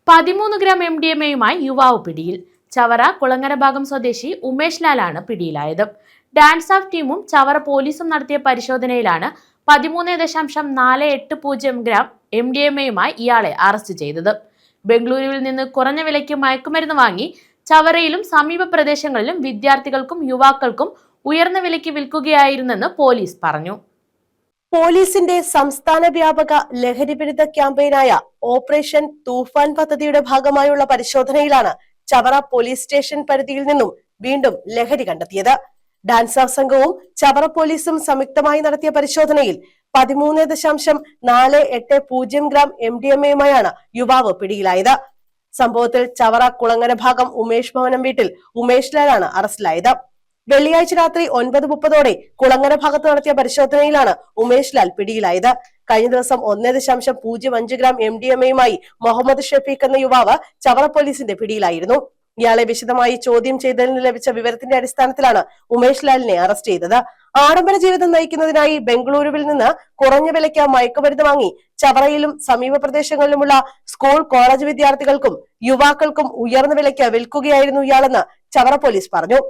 13 gram MDMA-യുമായി യുവാവ് പിടിയിൽ. ചവറ കുളങ്ങര ഭാഗം സ്വദേശി ഉമേഷ് ലാലാണ് പിടിയിലായത്. ഡാൻസ് ഓഫ് ടീമും ചവറ പോലീസും നടത്തിയ പരിശോധനയിലാണ് 13.48 ഗ്രാം MDMA-യുമായി ഇയാളെ അറസ്റ്റ് ചെയ്തത്. ബംഗളൂരുവിൽ നിന്ന് കുറഞ്ഞ വിലയ്ക്ക് മയക്കുമരുന്ന് വാങ്ങി ചവറയിലും സമീപ പ്രദേശങ്ങളിലും വിദ്യാർത്ഥികൾക്കും യുവാക്കൾക്കും ഉയർന്ന വിലയ്ക്ക് വിൽക്കുകയായിരുന്നെന്ന് പോലീസ് പറഞ്ഞു. പോലീസിന്റെ സംസ്ഥാന വ്യാപക ലഹരിവിരുദ്ധ ക്യാമ്പയിനായ ഓപ്പറേഷൻ തൂഫാൻ പദ്ധതിയുടെ ഭാഗമായുള്ള പരിശോധനയിലാണ് ചവറ പോലീസ് സ്റ്റേഷൻ പരിധിയിൽ നിന്നും വീണ്ടും ലഹരി കണ്ടെത്തിയത്. ഡാൻസ് ഓഫ് സംഘവും ചവറ പോലീസും സംയുക്തമായി നടത്തിയ പരിശോധനയിൽ 13.48 ഗ്രാം MDMA-യുമായാണ് യുവാവ് പിടിയിലായത്. സംഭവത്തിൽ ചവറ കുളങ്ങര ഭാഗം ഉമേഷ് ഭവനം വീട്ടിൽ ഉമേഷ് ലാലാണ് അറസ്റ്റിലായത്. വെള്ളിയാഴ്ച രാത്രി 9:30 കുളങ്ങര ഭാഗത്ത് നടത്തിയ പരിശോധനയിലാണ് ഉമേഷ് ലാൽ പിടിയിലായത്. കഴിഞ്ഞ ദിവസം 1.05 ഗ്രാം MDMA-യുമായി മുഹമ്മദ് ഷഫീഖ് എന്ന യുവാവ് ചവറ പോലീസിന്റെ പിടിയിലായിരുന്നു. ഇയാളെ വിശദമായി ചോദ്യം ചെയ്തതിൽ നിന്ന് ലഭിച്ച വിവരത്തിന്റെ അടിസ്ഥാനത്തിലാണ് ഉമേഷ് ലാലിനെ അറസ്റ്റ് ചെയ്തത്. ആഡംബര ജീവിതം നയിക്കുന്നതിനായി ബംഗളൂരുവിൽ നിന്ന് കുറഞ്ഞ വിലയ്ക്ക് മയക്കുമരുന്ന് വാങ്ങി ചവറയിലും സമീപ പ്രദേശങ്ങളിലുമുള്ള സ്കൂൾ കോളേജ് വിദ്യാർത്ഥികൾക്കും യുവാക്കൾക്കും ഉയർന്ന വിലയ്ക്ക് വിൽക്കുകയായിരുന്നു ഇയാളെന്ന് ചവറ പോലീസ് പറഞ്ഞു.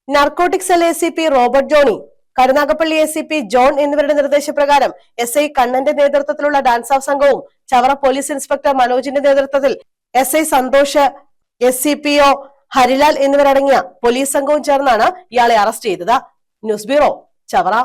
Narcotic cell ACP Robert Johnny, Karunagappally ACP John എന്നിവരുടെ നിർദ്ദേശപ്രകാരം SI കണ്ണന്റെ നേതൃത്വത്തിലുള്ള ഡാൻസ് ഓഫ് സംഘവും ചവറ പോലീസ് ഇൻസ്പെക്ടർ മനോജിന്റെ നേതൃത്വത്തിൽ SI സന്തോഷ്, SCPO ഹരിലാൽ എന്നിവരടങ്ങിയ പോലീസ് സംഘവും ചേർന്നാണ് ഇയാളെ അറസ്റ്റ് ചെയ്തത്. News bureau, Chavara.